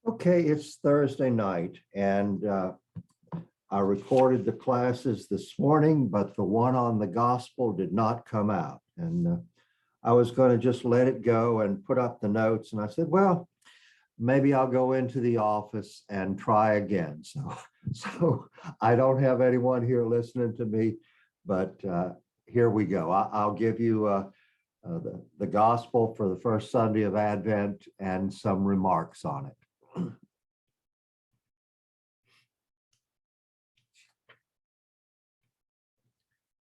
Okay, it's Thursday night, and I recorded the classes this morning, but the one on the gospel did not come out. And I was going to just let it go and put up the notes. And I said, well, maybe I'll go into the office and try again. So I don't have anyone here listening to me, but here we go. I'll give you the gospel for the first Sunday of Advent and some remarks on it.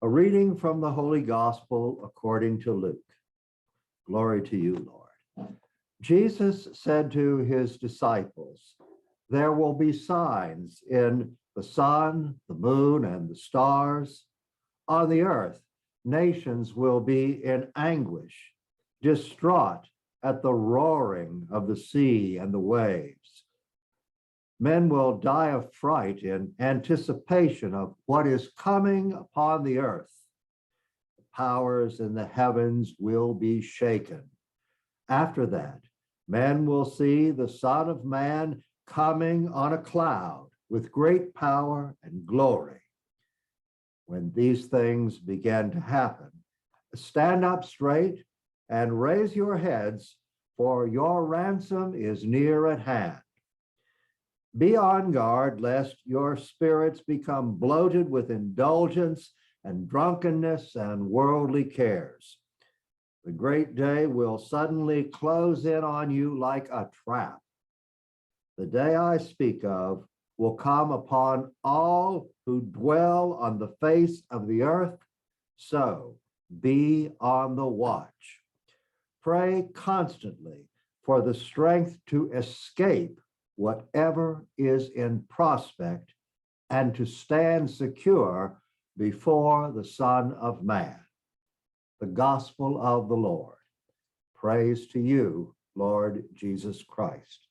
A reading from the Holy Gospel according to Luke. Glory to you, Lord. Jesus said to his disciples, "There will be signs in the sun, the moon, and the stars. On the earth, nations will be in anguish, distraught at the roaring of the sea and the waves. Men will die of fright in anticipation of what is coming upon the earth. The powers in the heavens will be shaken. After that, men will see the Son of Man coming on a cloud with great power and glory. When these things begin to happen, stand up straight and raise your heads, for your ransom is near at hand. Be on guard lest your spirits become bloated with indulgence and drunkenness and worldly cares. The great day will suddenly close in on you like a trap. The day I speak of will come upon all who dwell on the face of the earth. So be on the watch. Pray constantly for the strength to escape whatever is in prospect and to stand secure before the Son of Man." The gospel of the Lord. Praise to you, Lord Jesus Christ.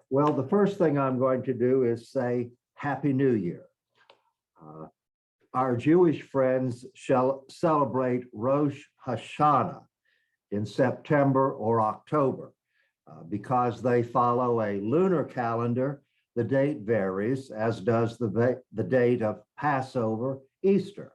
Well, the first thing I'm going to do is say Happy New Year. Our Jewish friends shall celebrate Rosh Hashanah in September or October. Because they follow a lunar calendar, the date varies, as does the date of Passover, Easter.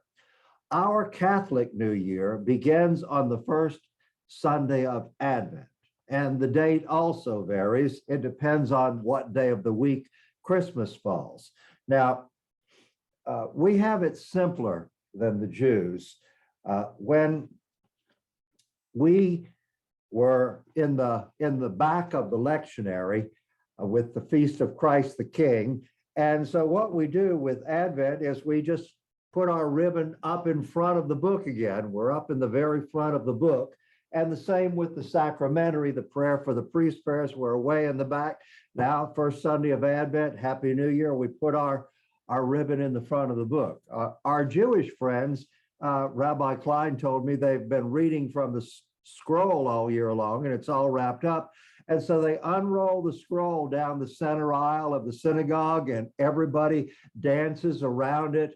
Our Catholic New Year begins on the first Sunday of Advent, and the date also varies. It depends on what day of the week Christmas falls. Now, we have it simpler than the Jews. When we were in the back of the lectionary with the Feast of Christ the King, and so what we do with Advent is we just put our ribbon up in front of the book again. We're up in the very front of the book, and the same with the sacramentary, the prayer for the priest prayers, we're way in the back. Now, first Sunday of Advent, Happy New Year, we put our ribbon in the front of the book. Our Jewish friends, Rabbi Klein told me they've been reading from the scroll all year long, and it's all wrapped up. And so they unroll the scroll down the center aisle of the synagogue, and everybody dances around it.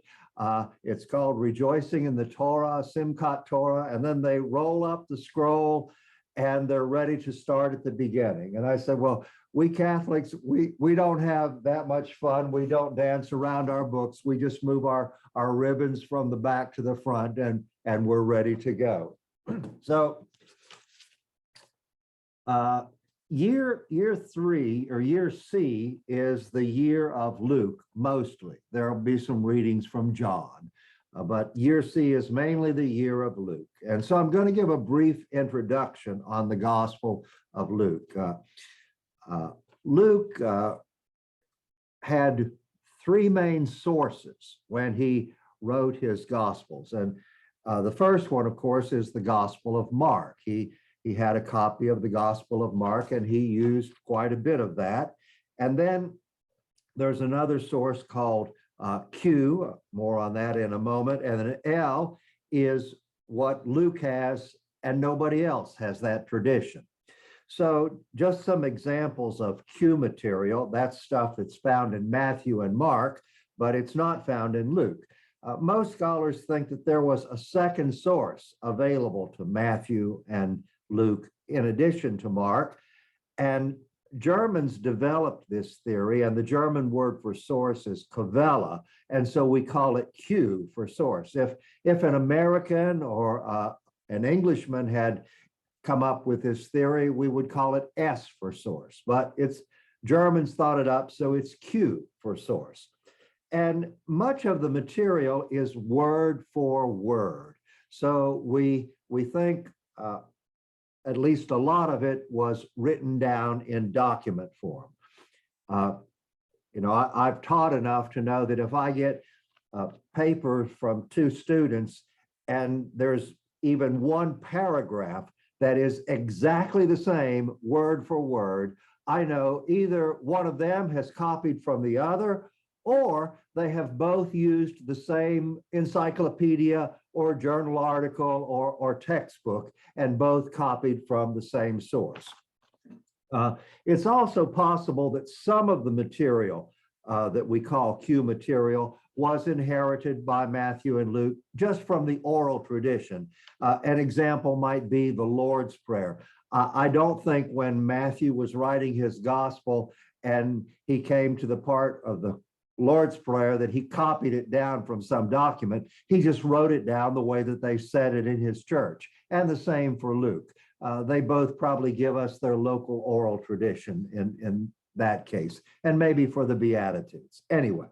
It's called Rejoicing in the Torah, Simchat Torah, and then they roll up the scroll and they're ready to start at the beginning. And I said, well, we Catholics, we don't have that much fun. We don't dance around our books. We just move our ribbons from the back to the front, and we're ready to go. So year three, or year C, is the year of Luke, mostly. There'll be some readings from John, but year C is mainly the year of Luke. And so I'm going to give a brief introduction on the Gospel of Luke. Luke had three main sources when he wrote his Gospels. And the first one, of course, is the Gospel of Mark. He had a copy of the Gospel of Mark, and he used quite a bit of that. And then there's another source called Q, more on that in a moment. And then L is what Luke has, and nobody else has that tradition. So just some examples of Q material. That's stuff that's found in Matthew and Mark, but it's not found in Luke. Most scholars think that there was a second source available to Matthew and Luke in addition to Mark. And Germans developed this theory, and the German word for source is Quelle, and so we call it Q for source. If an American or an Englishman had come up with this theory, we would call it S for source, but Germans thought it up, so it's Q for source. And much of the material is word for word. So we think at least a lot of it was written down in document form. I've taught enough to know that if I get papers from two students and there's even one paragraph that is exactly the same word for word, I know either one of them has copied from the other, or they have both used the same encyclopedia or journal article or textbook and both copied from the same source. It's also possible that some of the material that we call Q material was inherited by Matthew and Luke just from the oral tradition. An example might be the Lord's Prayer. I don't think when Matthew was writing his gospel and he came to the part of the Lord's Prayer that he copied it down from some document. He just wrote it down the way that they said it in his church. And the same for Luke. They both probably give us their local oral tradition in that case, and maybe for the Beatitudes. Anyway,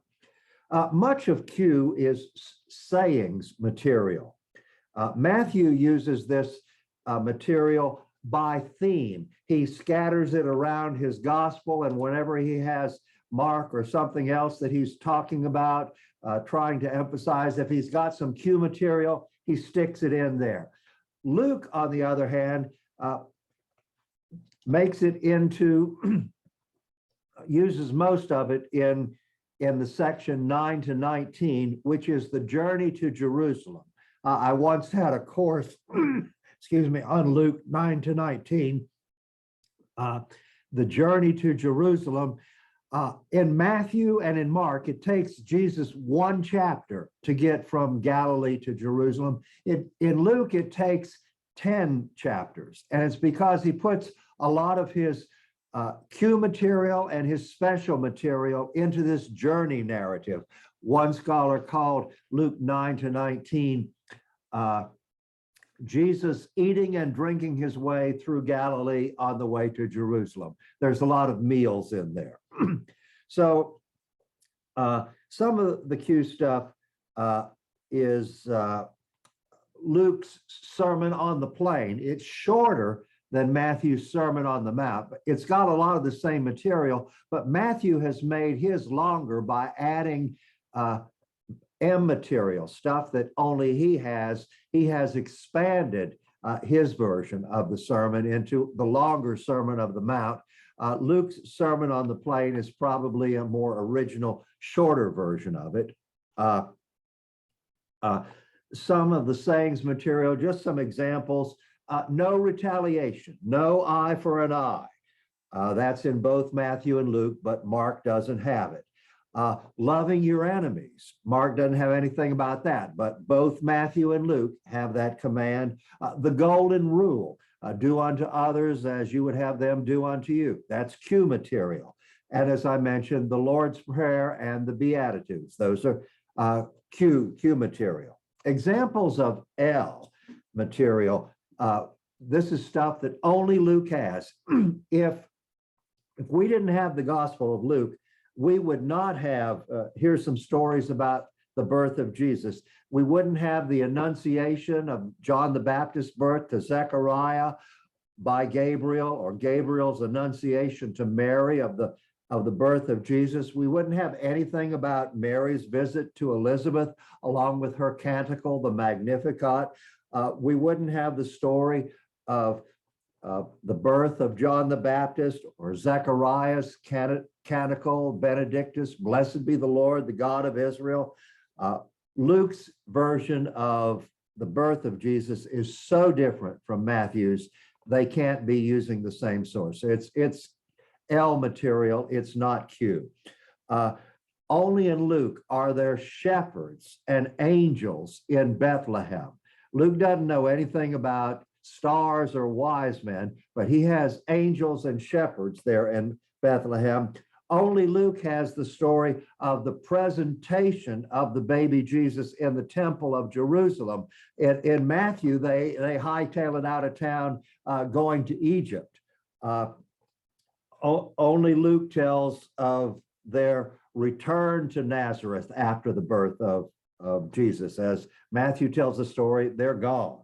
much of Q is sayings material. Matthew uses this material by theme. He scatters it around his gospel, and whenever he has Mark or something else that he's talking about, trying to emphasize, if he's got some Q material, he sticks it in there. Luke, on the other hand, makes it into, uses most of it in the section 9 to 19, which is the journey to Jerusalem. I once had a course, excuse me, on Luke 9 to 19, the journey to Jerusalem. In Matthew and in Mark, it takes Jesus one chapter to get from Galilee to Jerusalem. In Luke, it takes 10 chapters, and it's because he puts a lot of his Q material and his special material into this journey narrative. One scholar called Luke 9 to 19 Jesus eating and drinking his way through Galilee on the way to Jerusalem. There's a lot of meals in there. So some of the Q stuff is Luke's Sermon on the Plain. It's shorter than Matthew's Sermon on the Mount. It's got a lot of the same material, but Matthew has made his longer by adding M material, stuff that only he has. He has expanded his version of the sermon into the longer Sermon of the Mount. Luke's Sermon on the Plain is probably a more original, shorter version of it. Some of the sayings material, just some examples. No retaliation, no eye for an eye. That's in both Matthew and Luke, but Mark doesn't have it. Loving your enemies. Mark doesn't have anything about that, but both Matthew and Luke have that command. The golden rule, do unto others as you would have them do unto you. That's Q material. And as I mentioned, the Lord's Prayer and the Beatitudes, those are Q material. Examples of L material. This is stuff that only Luke has. If we didn't have the Gospel of Luke, we would not have, here's some stories about the birth of Jesus. We wouldn't have the annunciation of John the Baptist's birth to Zechariah by Gabriel, or Gabriel's annunciation to Mary of the birth of Jesus. We wouldn't have anything about Mary's visit to Elizabeth along with her canticle, the Magnificat. We wouldn't have the story of the birth of John the Baptist or Zechariah's canticle, Benedictus, blessed be the Lord, the God of Israel. Luke's version of the birth of Jesus is so different from Matthew's, they can't be using the same source. It's L material, it's not Q. only in Luke are there shepherds and angels in Bethlehem. Luke doesn't know anything about stars or wise men, but he has angels and shepherds there in Bethlehem. Only Luke has the story of the presentation of the baby Jesus in the temple of Jerusalem. In Matthew, they hightail it out of town going to Egypt. Only Luke tells of their return to Nazareth after the birth of Jesus. As Matthew tells the story, they're gone.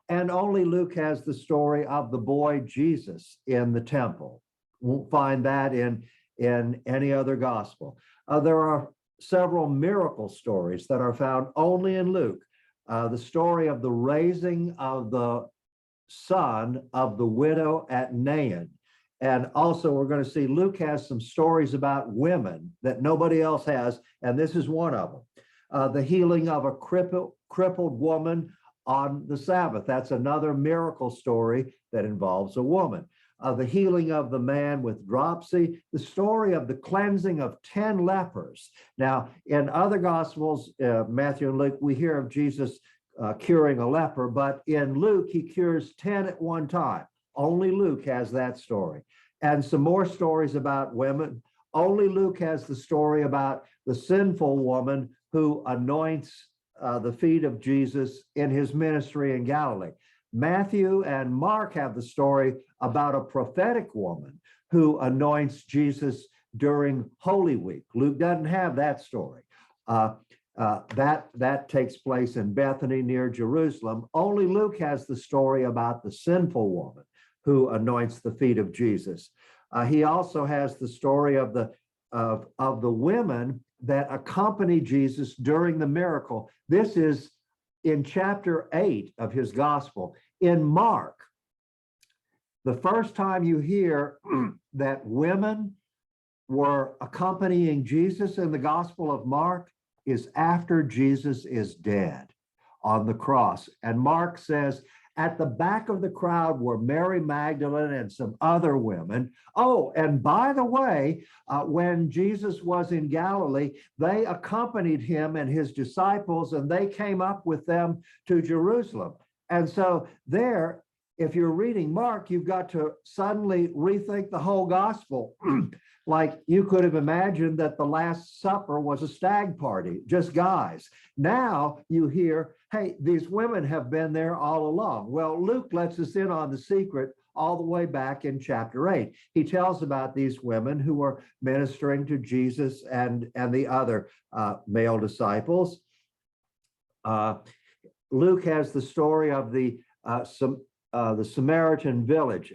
And only Luke has the story of the boy Jesus in the temple. Won't find that in any other gospel. There are several miracle stories that are found only in Luke. The story of the raising of the son of the widow at Nain. And also we're going to see Luke has some stories about women that nobody else has, and this is one of them. The healing of a crippled woman on the Sabbath. That's another miracle story that involves a woman. The healing of the man with dropsy, the story of the cleansing of 10 lepers. Now, in other Gospels, Matthew and Luke, we hear of Jesus curing a leper, but in Luke, he cures 10 at one time. Only Luke has that story. And some more stories about women. Only Luke has the story about the sinful woman who anoints the feet of Jesus in his ministry in Galilee. Matthew and Mark have the story about a prophetic woman who anoints Jesus during Holy Week. Luke doesn't have that story. That takes place in Bethany near Jerusalem. Only Luke has the story about the sinful woman who anoints the feet of Jesus. He also has the story of the women that accompany Jesus during the miracle. This is in chapter 8 of his gospel. In Mark, the first time you hear that women were accompanying Jesus in the Gospel of Mark is after Jesus is dead on the cross. And Mark says, at the back of the crowd were Mary Magdalene and some other women. Oh, and by the way, when Jesus was in Galilee, they accompanied him and his disciples, and they came up with them to Jerusalem. And so there, if you're reading Mark, you've got to suddenly rethink the whole gospel. Like you could have imagined that the Last Supper was a stag party, just guys. Now you hear, hey, these women have been there all along. Well, Luke lets us in on the secret all the way back in chapter 8. He tells about these women who were ministering to Jesus and the other male disciples. Luke has the story of the Samaritan village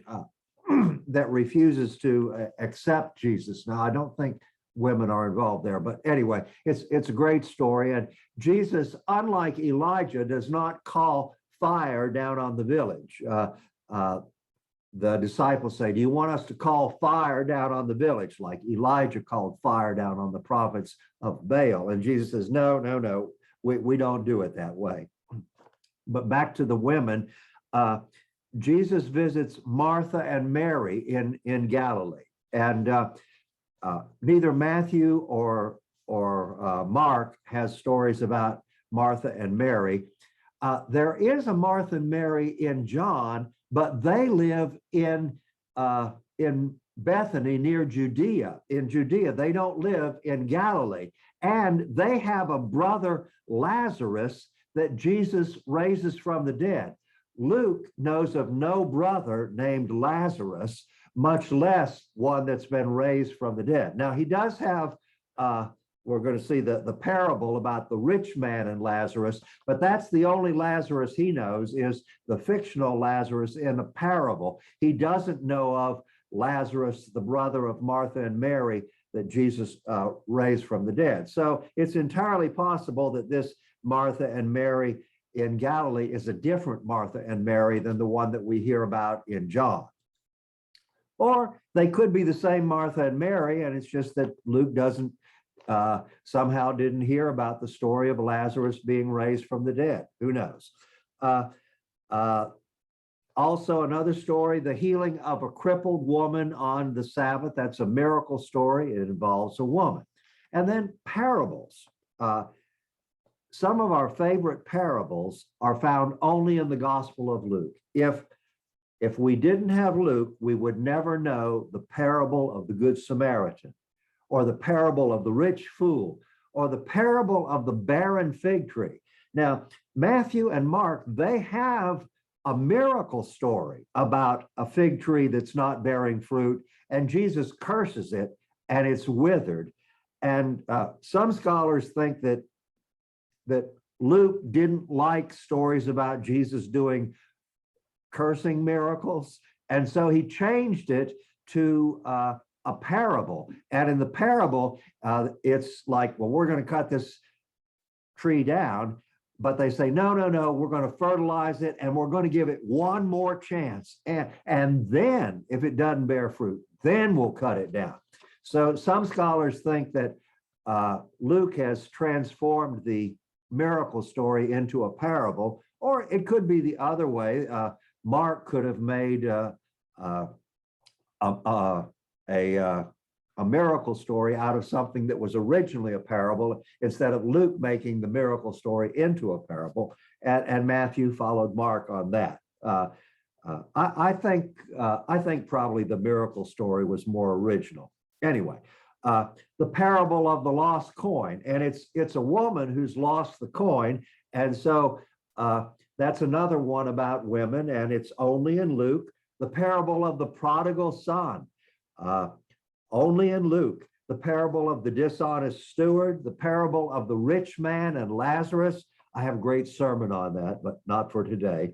that refuses to accept Jesus. Now, I don't think women are involved there, but anyway, it's a great story. And Jesus, unlike Elijah, does not call fire down on the village. The disciples say, do you want us to call fire down on the village, like Elijah called fire down on the prophets of Baal? And Jesus says, no, we don't do it that way. But back to the women, Jesus visits Martha and Mary in Galilee, and neither Matthew or Mark has stories about Martha and Mary. There is a Martha and Mary in John, but they live in Bethany near Judea. In Judea, they don't live in Galilee, and they have a brother Lazarus that Jesus raises from the dead. Luke knows of no brother named Lazarus, much less one that's been raised from the dead. Now, he does have, we're going to see the parable about the rich man and Lazarus, but that's the only Lazarus he knows is the fictional Lazarus in a parable. He doesn't know of Lazarus, the brother of Martha and Mary, that Jesus raised from the dead. So it's entirely possible that this Martha and Mary in Galilee is a different Martha and Mary than the one that we hear about in John. Or they could be the same Martha and Mary, and it's just that Luke doesn't somehow didn't hear about the story of Lazarus being raised from the dead. Who knows? Also, another story, the healing of a crippled woman on the Sabbath. That's a miracle story. It involves a woman. And then parables. Some of our favorite parables are found only in the Gospel of Luke. If we didn't have Luke, we would never know the parable of the Good Samaritan, or the parable of the rich fool, or the parable of the barren fig tree. Now, Matthew and Mark, they have a miracle story about a fig tree that's not bearing fruit, and Jesus curses it, and it's withered. And some scholars think that Luke didn't like stories about Jesus doing cursing miracles, and so he changed it to a parable. And in the parable, it's like, well, we're going to cut this tree down, but they say, no, we're going to fertilize it, and we're going to give it one more chance. And then if it doesn't bear fruit, then we'll cut it down. So some scholars think that Luke has transformed the miracle story into a parable, or it could be the other way. Mark could have made a miracle story out of something that was originally a parable, instead of Luke making the miracle story into a parable, and Matthew followed Mark on that. I think probably the miracle story was more original. Anyway, the parable of the lost coin, and it's a woman who's lost the coin, and so that's another one about women, and it's only in Luke. The parable of the prodigal son, only in Luke. The parable of the dishonest steward, the parable of the rich man and Lazarus. I have a great sermon on that, but not for today.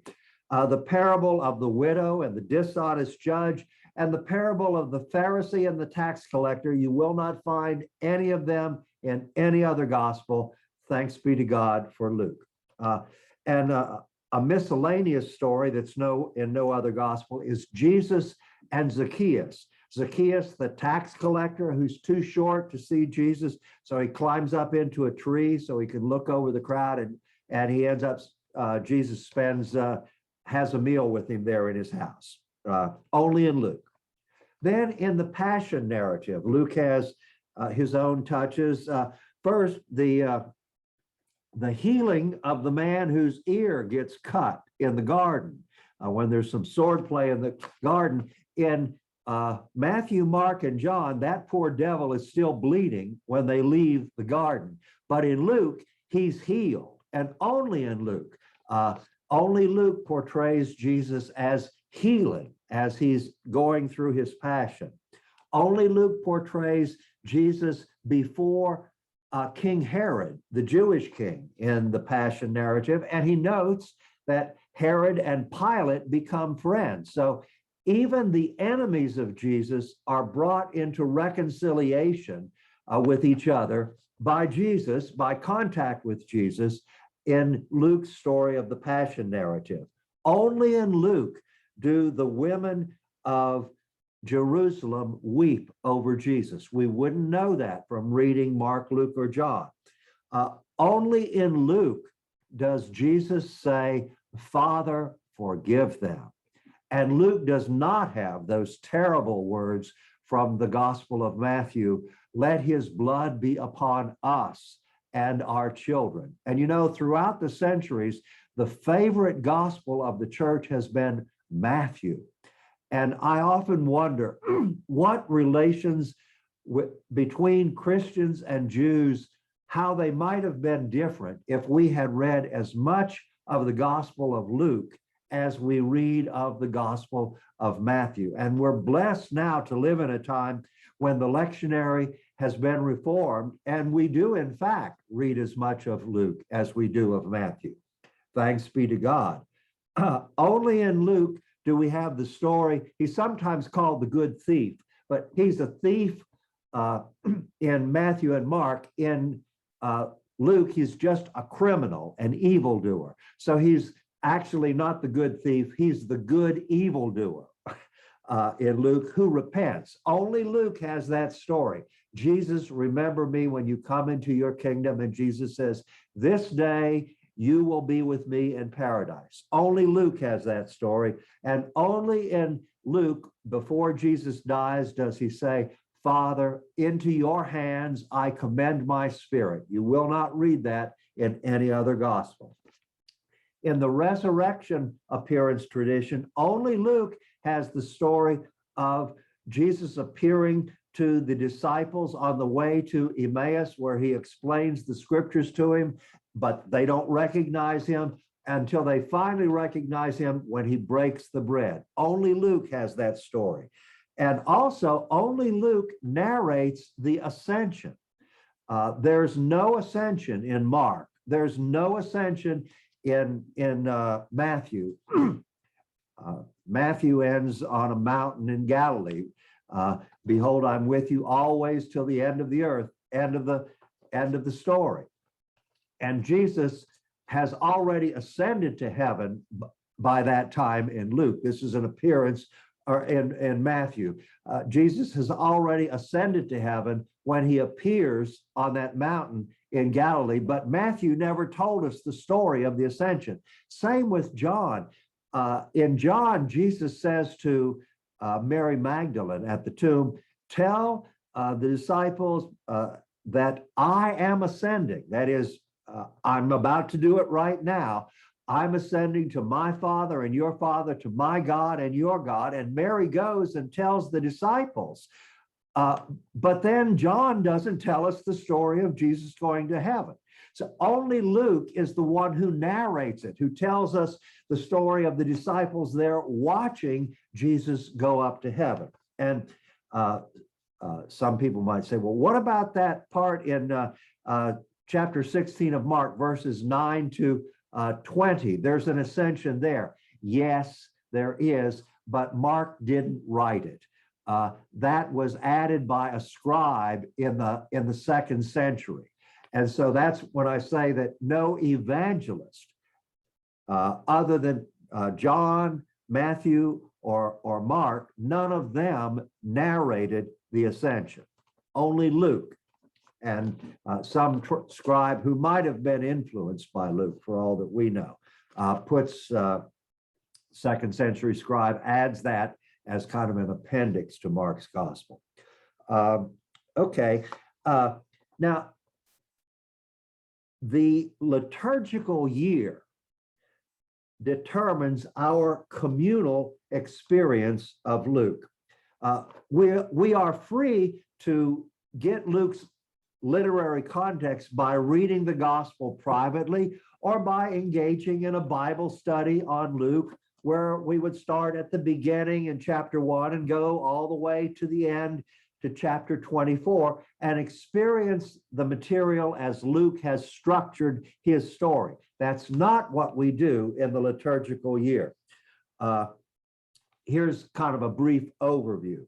The parable of the widow and the dishonest judge, and the parable of the Pharisee and the tax collector. You will not find any of them in any other gospel. Thanks be to God for Luke. And a miscellaneous story that's in no other gospel is Jesus and Zacchaeus. Zacchaeus, the tax collector, who's too short to see Jesus, so he climbs up into a tree so he can look over the crowd, and he ends up, Jesus has a meal with him there in his house. Only in Luke. Then in the Passion narrative, Luke has his own touches. First, the healing of the man whose ear gets cut in the garden, when there's some swordplay in the garden. In Matthew, Mark, and John, that poor devil is still bleeding when they leave the garden. But in Luke, he's healed. And only in Luke, only Luke portrays Jesus as healing as he's going through his passion. Only Luke portrays Jesus before King Herod, the Jewish king, in the Passion narrative, and he notes that Herod and Pilate become friends. So even the enemies of Jesus are brought into reconciliation with each other by Jesus, by contact with Jesus, in Luke's story of the Passion narrative. Only in Luke do the women of Jerusalem weep over Jesus. We wouldn't know that from reading Mark, Luke, or John. Only in Luke does Jesus say, Father, forgive them. And Luke does not have those terrible words from the Gospel of Matthew, let his blood be upon us and our children. And you know, throughout the centuries, the favorite gospel of the church has been Matthew. And I often wonder what relations between Christians and Jews, how they might have been different if we had read as much of the Gospel of Luke as we read of the Gospel of Matthew. And we're blessed now to live in a time when the lectionary has been reformed, and we do, in fact, read as much of Luke as we do of Matthew. Thanks be to God. Only in Luke do we have the story. He's sometimes called the good thief, but he's a thief in Matthew and Mark. In Luke, he's just a criminal, an evildoer. So he's actually not the good thief, he's the good evildoer in Luke, who repents. Only Luke has that story. Jesus, remember me when you come into your kingdom. And Jesus says, this day you will be with me in paradise. Only Luke has that story. And only in Luke, before Jesus dies, does he say, Father, into your hands I commend my spirit. You will not read that in any other gospel. In the resurrection appearance tradition, only Luke has the story of Jesus appearing to the disciples on the way to Emmaus, where he explains the scriptures to him, but they don't recognize him until they finally recognize him when he breaks the bread. Only Luke has that story. And also, only Luke narrates the ascension. There's no ascension in Mark. There's no ascension in Matthew. Matthew ends on a mountain in Galilee. Behold, I'm with you always till the end of the earth, end of the story. And Jesus has already ascended to heaven by that time in Luke. This is an appearance or in Matthew. Jesus has already ascended to heaven when he appears on that mountain in Galilee, but Matthew never told us the story of the ascension. Same with John. In John, Jesus says to Mary Magdalene at the tomb, tell the disciples that I am ascending. That is, I'm about to do it right now. I'm ascending to my Father and your Father, to my God and your God. And Mary goes and tells the disciples. But then John doesn't tell us the story of Jesus going to heaven. So only Luke is the one who narrates it, who tells us the story of the disciples there watching Jesus go up to heaven. And some people might say, well, what about that part in chapter 16 of Mark, verses 9 to 20? There's an ascension there. Yes, there is, but Mark didn't write it. That was added by a scribe in the 2nd century. And so that's when I say that no evangelist other than John, Matthew, or Mark, none of them narrated the ascension. Only Luke and some scribe who might have been influenced by Luke, for all that we know, puts 2nd century scribe, adds that as kind of an appendix to Mark's gospel. Okay, now the liturgical year determines our communal experience of Luke. We are free to get Luke's literary context by reading the gospel privately or by engaging in a Bible study on Luke, where we would start at the beginning in chapter 1 and go all the way to the end to chapter 24 and experience the material as Luke has structured his story. That's not what we do in the liturgical year. Here's kind of a brief overview.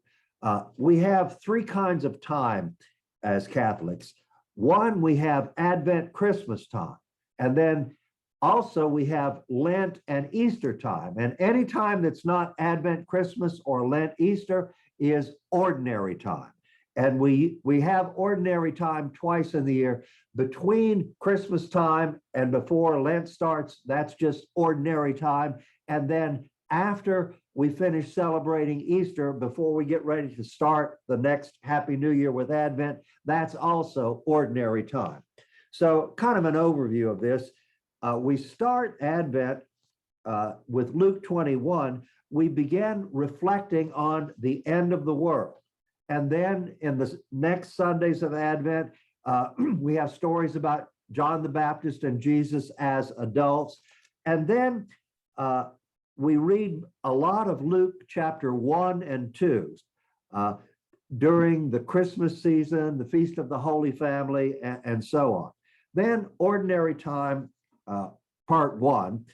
We have 3 kinds of time as Catholics. One, we have Advent Christmas time, and then also we have Lent and Easter time. And any time that's not Advent Christmas or Lent Easter is ordinary time. And we have ordinary time twice in the year. Between Christmas time and before Lent starts, that's just ordinary time. And then after we finish celebrating Easter, before we get ready to start the next Happy New Year with Advent, that's also ordinary time. So kind of an overview of this. We start Advent with Luke 21. We begin reflecting on the end of the world. And then in the next Sundays of Advent, we have stories about John the Baptist and Jesus as adults. And then we read a lot of Luke chapter 1 and 2 during the Christmas season, the Feast of the Holy Family, and so on. Then ordinary time, part 1.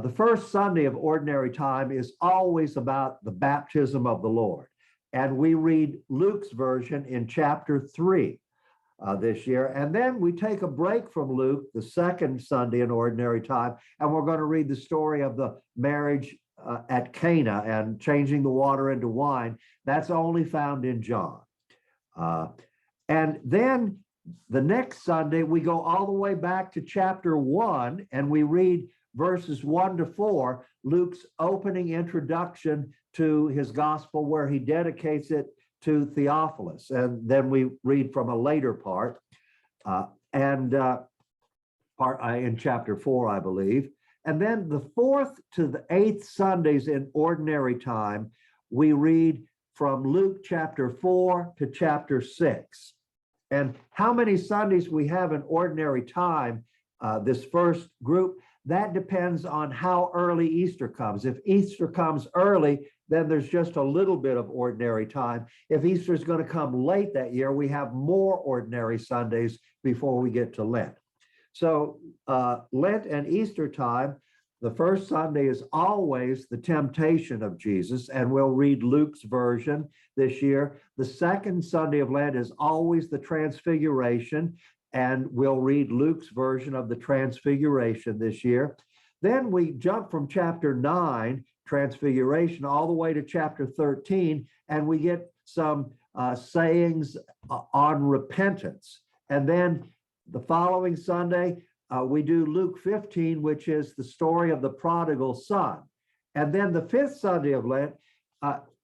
The first Sunday of ordinary time is always about the baptism of the Lord. And we read Luke's version in chapter 3 this year. And then we take a break from Luke, the second Sunday in ordinary time, and we're going to read the story of the marriage at Cana and changing the water into wine. That's only found in John. And then the next Sunday, we go all the way back to chapter 1, and we read verses 1 to 4, Luke's opening introduction to his gospel, where he dedicates it to Theophilus. And then we read from a later part, in chapter 4, I believe. And then the 4th to the 8th Sundays in ordinary time, we read from Luke chapter 4 to chapter 6. And how many Sundays we have in ordinary time, this first group, that depends on how early Easter comes. If Easter comes early, then there's just a little bit of ordinary time. If Easter is going to come late that year, we have more ordinary Sundays before we get to Lent. So Lent and Easter time, the first Sunday is always the temptation of Jesus, and we'll read Luke's version this year. The second Sunday of Lent is always the Transfiguration, and we'll read Luke's version of the Transfiguration this year. Then we jump from chapter 9, Transfiguration, all the way to chapter 13, and we get some sayings on repentance. And then the following Sunday, we do Luke 15, which is the story of the prodigal son. And then the 5th Sunday of Lent,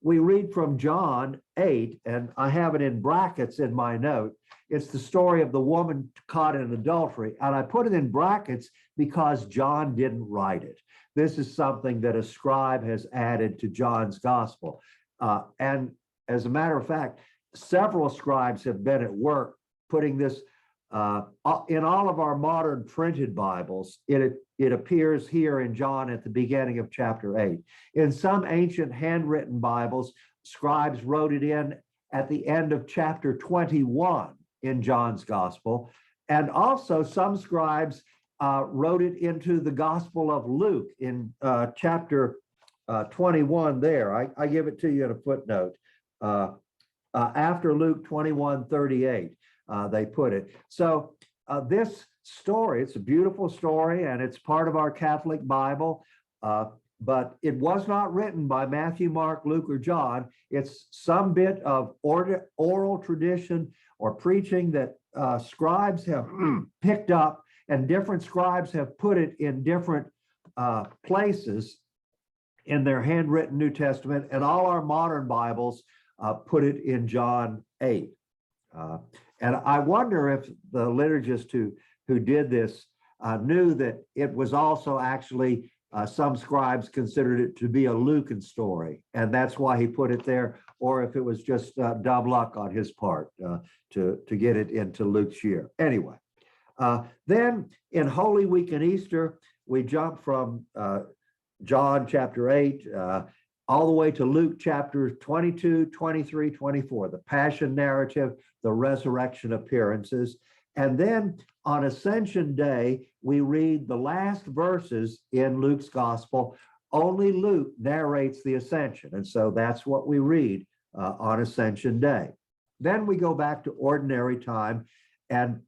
we read from John 8, and I have it in brackets in my note. It's the story of the woman caught in adultery. And I put it in brackets because John didn't write it. This is something that a scribe has added to John's gospel. And as a matter of fact, several scribes have been at work putting this in all of our modern printed Bibles. It appears here in John at the beginning of chapter 8. In some ancient handwritten Bibles, scribes wrote it in at the end of chapter 21 in John's gospel. And also some scribes wrote it into the Gospel of Luke in chapter 21 there. I give it to you in a footnote. After Luke 21:38. They put it. So this story, it's a beautiful story, and it's part of our Catholic Bible, but it was not written by Matthew, Mark, Luke, or John. It's some bit of oral tradition or preaching that scribes have picked up, and different scribes have put it in different places in their handwritten New Testament, and all our modern Bibles put it in John 8. And I wonder if the liturgist who did this knew that it was also actually, some scribes considered it to be a Lucan story, and that's why he put it there, or if it was just dumb luck on his part to get it into Luke's year. Anyway, then in Holy Week and Easter, we jump from John chapter 8 all the way to Luke chapters 22, 23, 24, the Passion narrative, the resurrection appearances. And then on Ascension Day, we read the last verses in Luke's gospel. Only Luke narrates the ascension. And so that's what we read on Ascension Day. Then we go back to ordinary time. And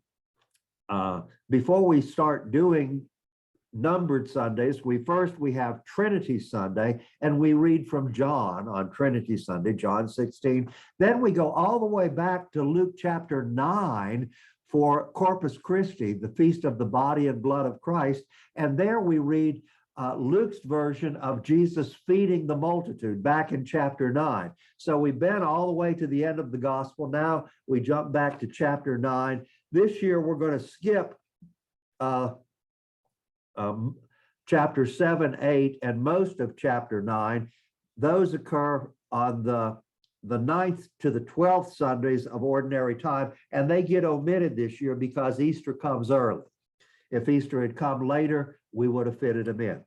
before we start doing numbered Sundays, we have Trinity Sunday, and we read from John on Trinity Sunday, John 16. Then we go all the way back to Luke chapter 9 for Corpus Christi, the feast of the body and blood of Christ. And there we read Luke's version of Jesus feeding the multitude back in chapter 9. So we've been all the way to the end of the gospel. Now we jump back to chapter 9. This year we're going to skip chapter 7, 8, and most of chapter 9. Those occur on the 9th to the 12th Sundays of ordinary time, and they get omitted this year because Easter comes early. If Easter had come later, we would have fitted them in.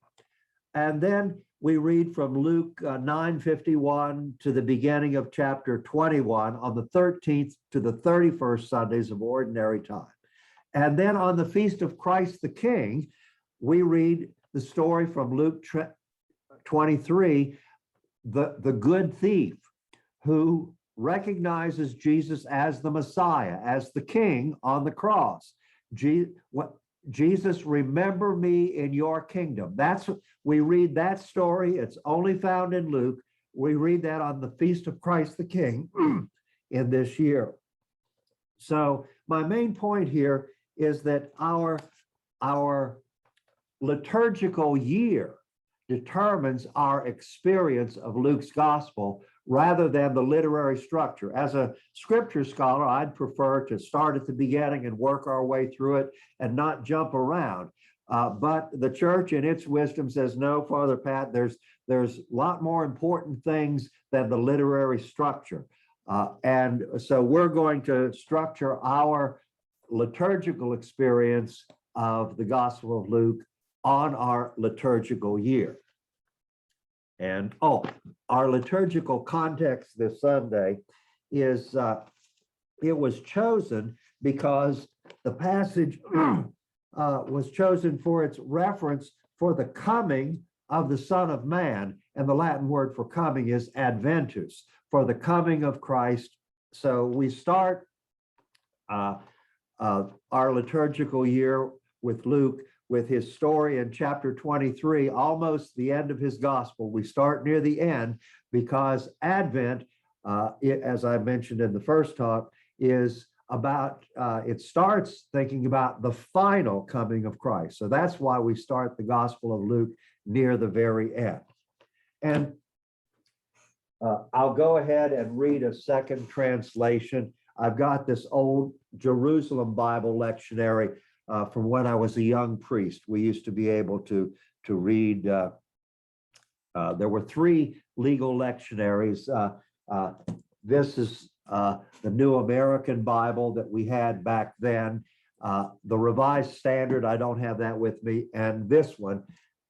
And then we read from Luke 9:51 to the beginning of chapter 21 on the 13th to the 31st Sundays of ordinary time. And then on the Feast of Christ the King, we read the story from Luke 23, the good thief who recognizes Jesus as the Messiah, as the King on the cross. Jesus, remember me in your kingdom. We read that story. It's only found in Luke. We read that on the Feast of Christ the King in this year. So my main point here is that our liturgical year determines our experience of Luke's gospel rather than the literary structure. As a scripture scholar, I'd prefer to start at the beginning and work our way through it and not jump around. But the church in its wisdom says, no, Father Pat, there's a lot more important things than the literary structure. And so we're going to structure our liturgical experience of the Gospel of Luke on our liturgical year. And our liturgical context this Sunday is, it was chosen because the passage was chosen for its reference for the coming of the Son of Man. And the Latin word for coming is adventus, for the coming of Christ. So we start our liturgical year with Luke, with his story in chapter 23, almost the end of his gospel. We start near the end because Advent, as I mentioned in the first talk, is about, it starts thinking about the final coming of Christ. So that's why we start the Gospel of Luke near the very end. And I'll go ahead and read a second translation. I've got this old Jerusalem Bible lectionary from when I was a young priest. We used to be able to read, there were 3 legal lectionaries. This is the New American Bible that we had back then. The Revised Standard, I don't have that with me, and this one.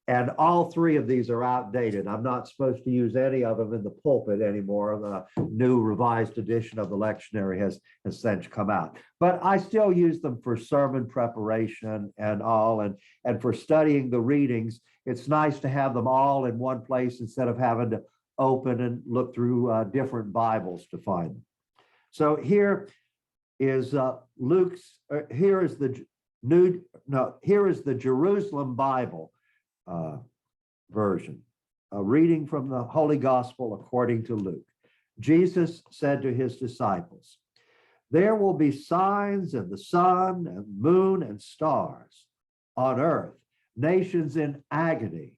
And all 3 of these are outdated. I'm not supposed to use any of them in the pulpit anymore. The new revised edition of the lectionary has since come out. But I still use them for sermon preparation and all, and for studying the readings. It's nice to have them all in one place instead of having to open and look through different Bibles to find them. So here is Luke's, here is the Jerusalem Bible version, a reading from the Holy Gospel according to Luke. Jesus said to his disciples, "There will be signs in the sun and moon and stars. On earth, nations in agony,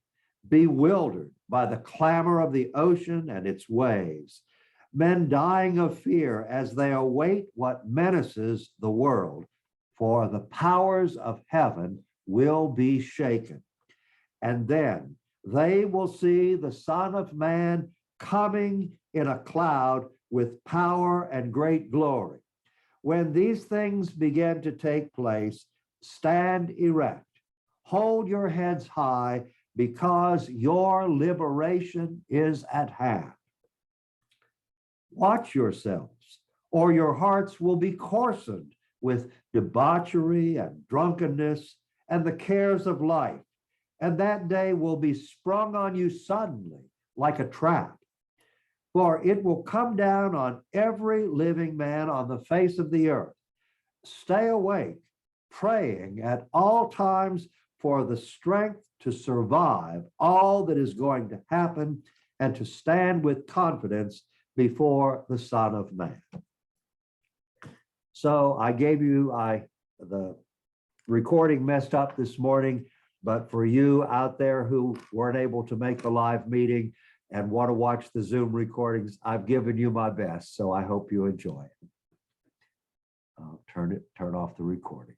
bewildered by the clamor of the ocean and its waves, men dying of fear as they await what menaces the world, for the powers of heaven will be shaken. And then they will see the Son of Man coming in a cloud with power and great glory. When these things begin to take place, stand erect, hold your heads high, because your liberation is at hand. Watch yourselves, or your hearts will be coarsened with debauchery and drunkenness and the cares of life. And that day will be sprung on you suddenly like a trap. For it will come down on every living man on the face of the earth. Stay awake, praying at all times for the strength to survive all that is going to happen and to stand with confidence before the Son of Man." So I gave you, the recording messed up this morning, but for you out there who weren't able to make the live meeting and want to watch the Zoom recordings, I've given you my best, so I hope you enjoy it. I'll turn off the recording.